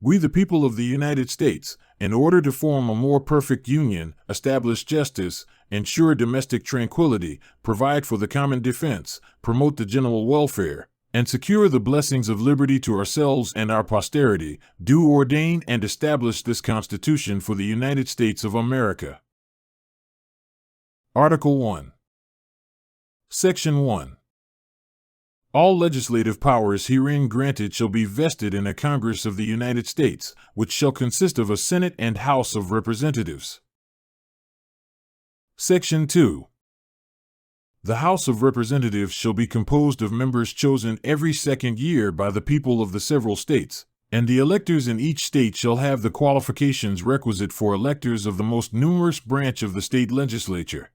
We, the people of the United States, in order to form a more perfect union, establish justice, ensure domestic tranquility, provide for the common defense, promote the general welfare, and secure the blessings of liberty to ourselves and our posterity, do ordain and establish this Constitution for the United States of America. Article 1. Section 1. All legislative powers herein granted shall be vested in a Congress of the United States, which shall consist of a Senate and House of Representatives. Section 2. The House of Representatives shall be composed of members chosen every second year by the people of the several states, and the electors in each state shall have the qualifications requisite for electors of the most numerous branch of the state legislature.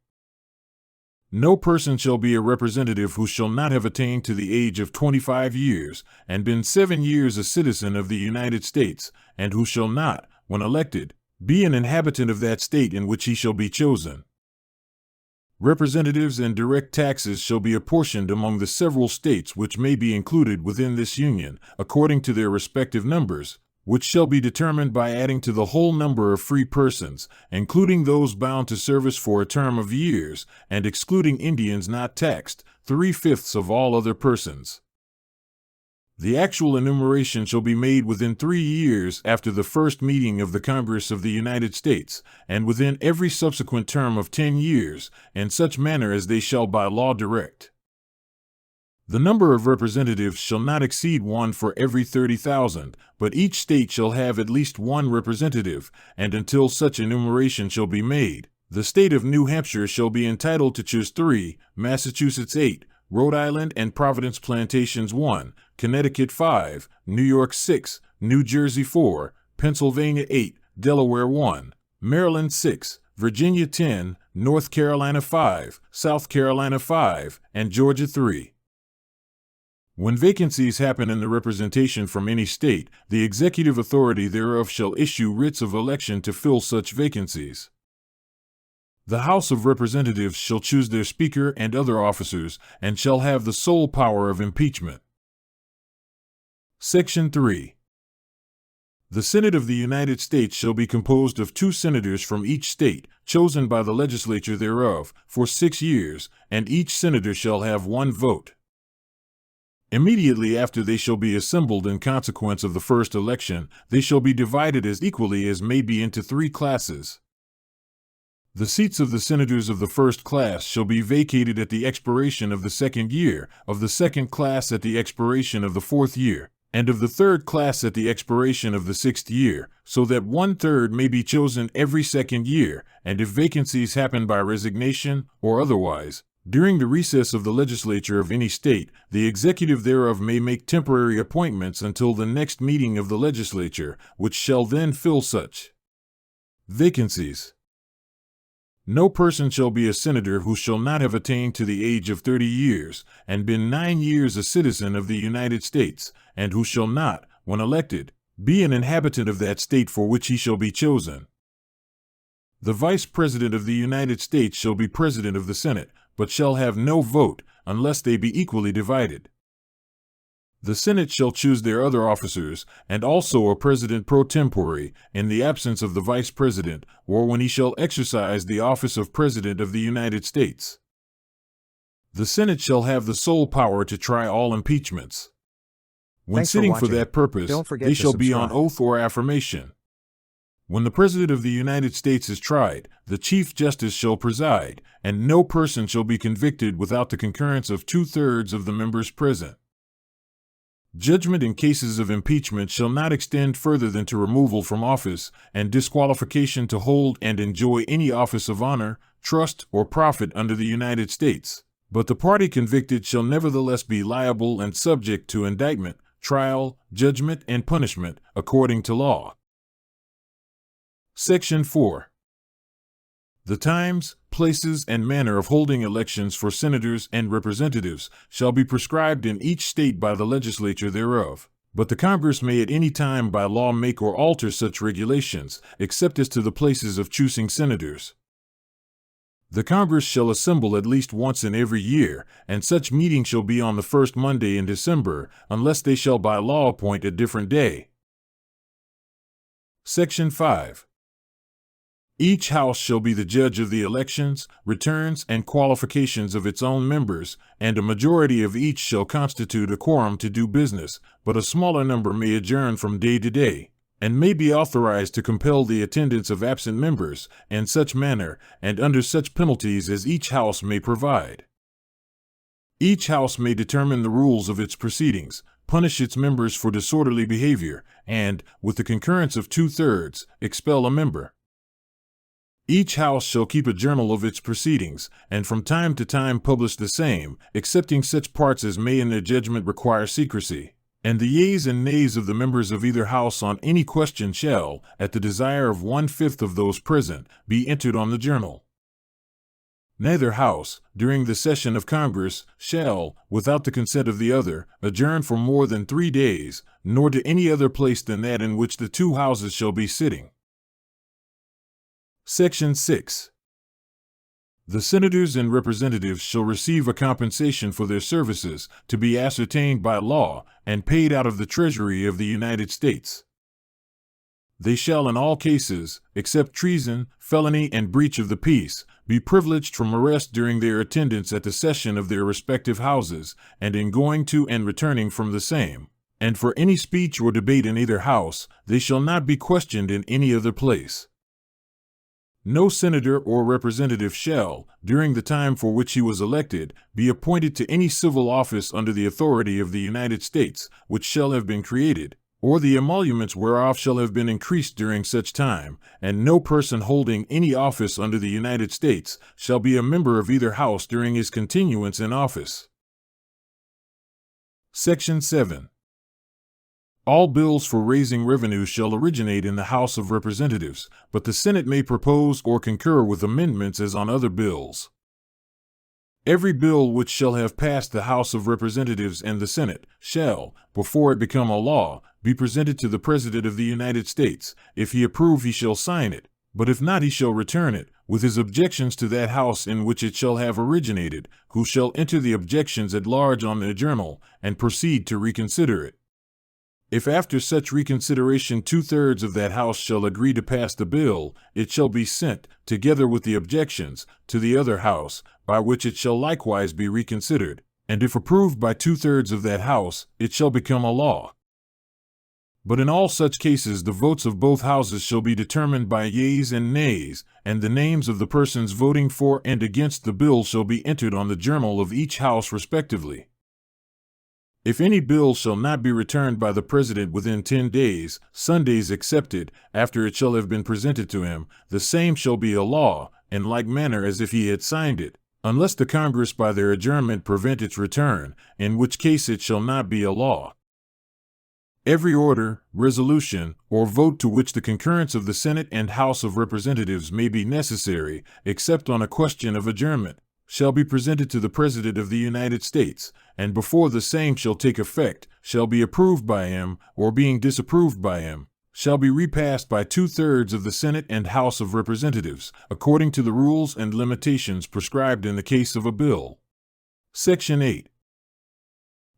No person shall be a representative who shall not have attained to the age of 25 years, and been 7 years a citizen of the United States, and who shall not, when elected, be an inhabitant of that state in which he shall be chosen. Representatives and direct taxes shall be apportioned among the several states which may be included within this Union, according to their respective numbers, which shall be determined by adding to the whole number of free persons, including those bound to service for a term of years, and excluding Indians not taxed, 3/5 of all other persons. The actual enumeration shall be made within 3 years after the first meeting of the Congress of the United States, and within every subsequent term of 10 years, in such manner as they shall by law direct. The number of representatives shall not exceed 1 for every 30,000, but each state shall have at least 1 representative, and until such enumeration shall be made, the state of New Hampshire shall be entitled to choose 3, Massachusetts 8, Rhode Island and Providence Plantations 1, Connecticut 5, New York 6, New Jersey 4, Pennsylvania 8, Delaware 1, Maryland 6, Virginia 10, North Carolina 5, South Carolina 5, and Georgia 3. When vacancies happen in the representation from any state, the executive authority thereof shall issue writs of election to fill such vacancies. The House of Representatives shall choose their Speaker and other officers, and shall have the sole power of impeachment. Section 3. The Senate of the United States shall be composed of 2 senators from each state, chosen by the legislature thereof, for 6 years, and each senator shall have 1 vote. Immediately after they shall be assembled in consequence of the first election, they shall be divided as equally as may be into 3 classes. The seats of the senators of the first class shall be vacated at the expiration of the second year, of the second class at the expiration of the 4th year, and of the third class at the expiration of the 6th year, so that 1/3 may be chosen every second year, and if vacancies happen by resignation or otherwise, during the recess of the legislature of any state, the executive thereof may make temporary appointments until the next meeting of the legislature, which shall then fill such vacancies. No person shall be a senator who shall not have attained to the age of 30 years, and been 9 years a citizen of the United States, and who shall not, when elected, be an inhabitant of that state for which he shall be chosen. The Vice President of the United States shall be President of the Senate, but shall have no vote, unless they be equally divided. The Senate shall choose their other officers, and also a President pro tempore, in the absence of the Vice President, or when he shall exercise the office of President of the United States. The Senate shall have the sole power to try all impeachments. When Thanks for sitting for watching. that purpose, Don't forget they to shall be on subscribe. oath or affirmation. When the President of the United States is tried, the Chief Justice shall preside, and no person shall be convicted without the concurrence of 2/3 of the members present. Judgment in cases of impeachment shall not extend further than to removal from office and disqualification to hold and enjoy any office of honor, trust, or profit under the United States. But the party convicted shall nevertheless be liable and subject to indictment, trial, judgment, and punishment, according to law. Section 4. The times, places, and manner of holding elections for senators and representatives shall be prescribed in each state by the legislature thereof, but the Congress may at any time by law make or alter such regulations, except as to the places of choosing senators. The Congress shall assemble at least once in every year, and such meeting shall be on the first Monday in December, unless they shall by law appoint a different day. Section 5. Each house shall be the judge of the elections, returns, and qualifications of its own members, and a majority of each shall constitute a quorum to do business, but a smaller number may adjourn from day to day, and may be authorized to compel the attendance of absent members, in such manner, and under such penalties as each house may provide. Each house may determine the rules of its proceedings, punish its members for disorderly behavior, and, with the concurrence of 2/3, expel a member. Each house shall keep a journal of its proceedings, and from time to time publish the same, excepting such parts as may in their judgment require secrecy. And the yeas and nays of the members of either house on any question shall, at the desire of 1/5 of those present, be entered on the journal. Neither house, during the session of Congress, shall, without the consent of the other, adjourn for more than 3 days, nor to any other place than that in which the 2 houses shall be sitting. Section 6. The senators and representatives shall receive a compensation for their services, to be ascertained by law, and paid out of the Treasury of the United States. They shall in all cases, except treason, felony, and breach of the peace, be privileged from arrest during their attendance at the session of their respective houses, and in going to and returning from the same. And for any speech or debate in either house, they shall not be questioned in any other place. No senator or representative shall, during the time for which he was elected, be appointed to any civil office under the authority of the United States, which shall have been created, or the emoluments whereof shall have been increased during such time, and no person holding any office under the United States shall be a member of either house during his continuance in office. Section 7. All bills for raising revenue shall originate in the House of Representatives, but the Senate may propose or concur with amendments as on other bills. Every bill which shall have passed the House of Representatives and the Senate shall, before it become a law, be presented to the President of the United States. If he approve, he shall sign it, but if not, he shall return it, with his objections to that House in which it shall have originated, who shall enter the objections at large on their journal, and proceed to reconsider it. If after such reconsideration 2/3 of that House shall agree to pass the bill, it shall be sent, together with the objections, to the other House, by which it shall likewise be reconsidered, and if approved by 2/3 of that House, it shall become a law. But in all such cases the votes of both Houses shall be determined by yeas and nays, and the names of the persons voting for and against the bill shall be entered on the journal of each House respectively. If any bill shall not be returned by the President within 10 days, Sundays excepted, after it shall have been presented to him, the same shall be a law, in like manner as if he had signed it, unless the Congress by their adjournment prevent its return, in which case it shall not be a law. Every order, resolution, or vote to which the concurrence of the Senate and House of Representatives may be necessary, except on a question of adjournment, shall be presented to the President of the United States, and before the same shall take effect, shall be approved by him, or being disapproved by him, shall be repassed by 2/3 of the Senate and House of Representatives, according to the rules and limitations prescribed in the case of a bill. Section 8.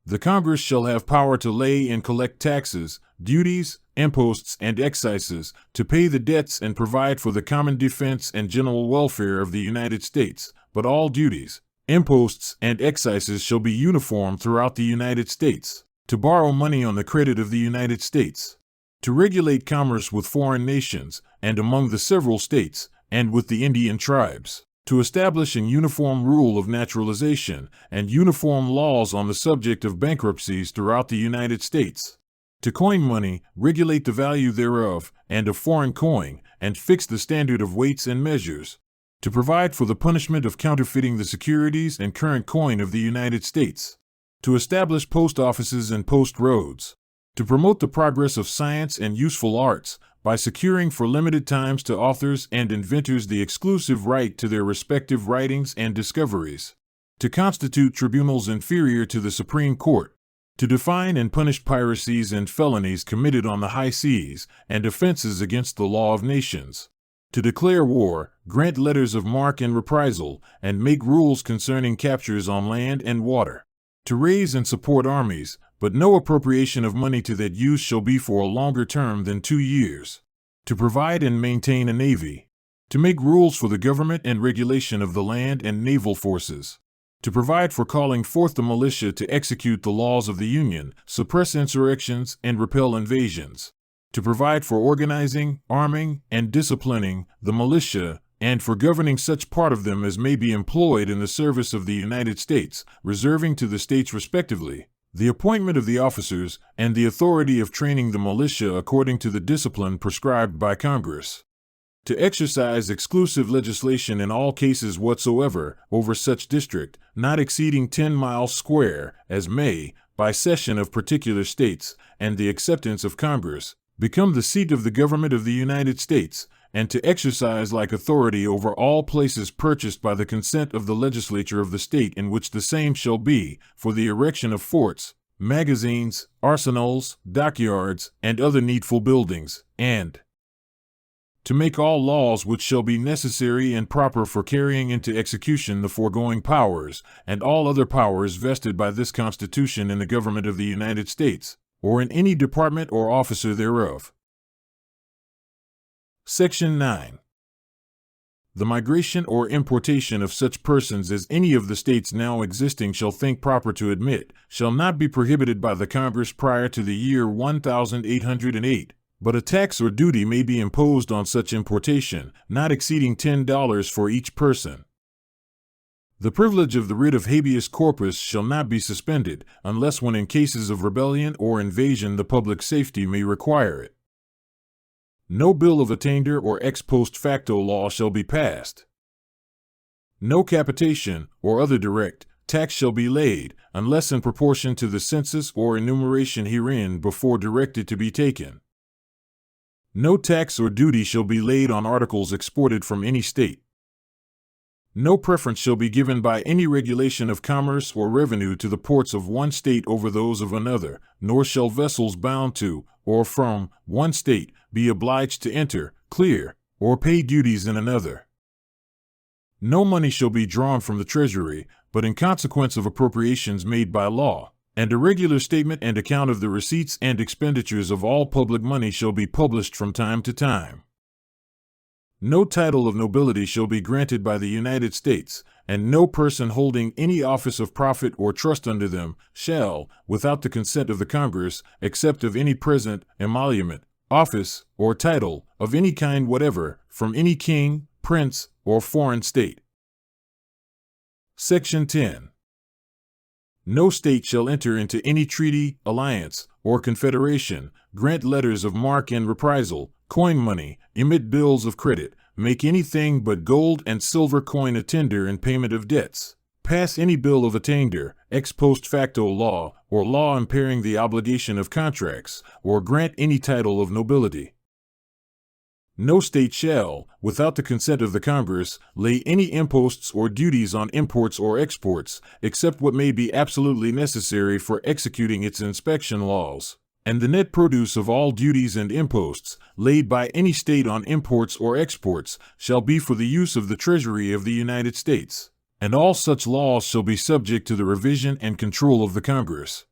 The Congress shall have power to lay and collect taxes, duties, imposts, and excises, to pay the debts and provide for the common defense and general welfare of the United States, but all duties, imposts, and excises shall be uniform throughout the United States, to borrow money on the credit of the United States, to regulate commerce with foreign nations, and among the several states, and with the Indian tribes, to establish an uniform rule of naturalization, and uniform laws on the subject of bankruptcies throughout the United States, to coin money, regulate the value thereof, and of foreign coin, and fix the standard of weights and measures, to provide for the punishment of counterfeiting the securities and current coin of the United States, to establish post offices and post roads, to promote the progress of science and useful arts, by securing for limited times to authors and inventors the exclusive right to their respective writings and discoveries, to constitute tribunals inferior to the Supreme Court, to define and punish piracies and felonies committed on the high seas, and offenses against the law of nations, to declare war, grant letters of marque and reprisal, and make rules concerning captures on land and water, to raise and support armies, but no appropriation of money to that use shall be for a longer term than 2 years, to provide and maintain a navy, to make rules for the government and regulation of the land and naval forces, to provide for calling forth the militia to execute the laws of the Union, suppress insurrections, and repel invasions, to provide for organizing, arming, and disciplining the militia, and for governing such part of them as may be employed in the service of the United States, reserving to the states respectively the appointment of the officers and the authority of training the militia according to the discipline prescribed by Congress, to exercise exclusive legislation in all cases whatsoever over such district, not exceeding 10 miles square, as may, by cession of particular states, and the acceptance of Congress, become the seat of the government of the United States, and to exercise like authority over all places purchased by the consent of the legislature of the state in which the same shall be, for the erection of forts, magazines, arsenals, dockyards, and other needful buildings, and to make all laws which shall be necessary and proper for carrying into execution the foregoing powers, and all other powers vested by this Constitution in the government of the United States, or in any department or officer thereof. Section 9. The migration or importation of such persons as any of the states now existing shall think proper to admit, shall not be prohibited by the Congress prior to the year 1808, but a tax or duty may be imposed on such importation, not exceeding $10 for each person. The privilege of the writ of habeas corpus shall not be suspended, unless when in cases of rebellion or invasion the public safety may require it. No bill of attainder or ex post facto law shall be passed. No capitation or other direct tax shall be laid, unless in proportion to the census or enumeration herein before directed to be taken. No tax or duty shall be laid on articles exported from any state. No preference shall be given by any regulation of commerce or revenue to the ports of one state over those of another, nor shall vessels bound to, or from, one state be obliged to enter, clear, or pay duties in another. No money shall be drawn from the treasury, but in consequence of appropriations made by law, and a regular statement and account of the receipts and expenditures of all public money shall be published from time to time. No title of nobility shall be granted by the United States, and no person holding any office of profit or trust under them shall, without the consent of the Congress, accept of any present, emolument, office, or title, of any kind whatever, from any king, prince, or foreign state. Section 10. No state shall enter into any treaty, alliance, or confederation, grant letters of marque and reprisal, coin money, emit bills of credit, make anything but gold and silver coin a tender in payment of debts, pass any bill of attainder, ex post facto law, or law impairing the obligation of contracts, or grant any title of nobility. No state shall, without the consent of the Congress, lay any imposts or duties on imports or exports, except what may be absolutely necessary for executing its inspection laws. And the net produce of all duties and imposts, laid by any state on imports or exports, shall be for the use of the Treasury of the United States, and all such laws shall be subject to the revision and control of the Congress.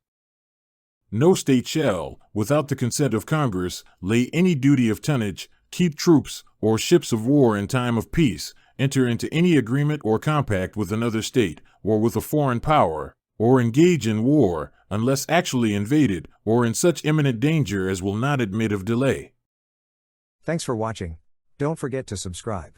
No state shall, without the consent of Congress, lay any duty of tonnage, keep troops, or ships of war in time of peace, enter into any agreement or compact with another state, or with a foreign power, or engage in war, unless actually invaded, or in such imminent danger as will not admit of delay. Thanks for watching. Don't forget to subscribe.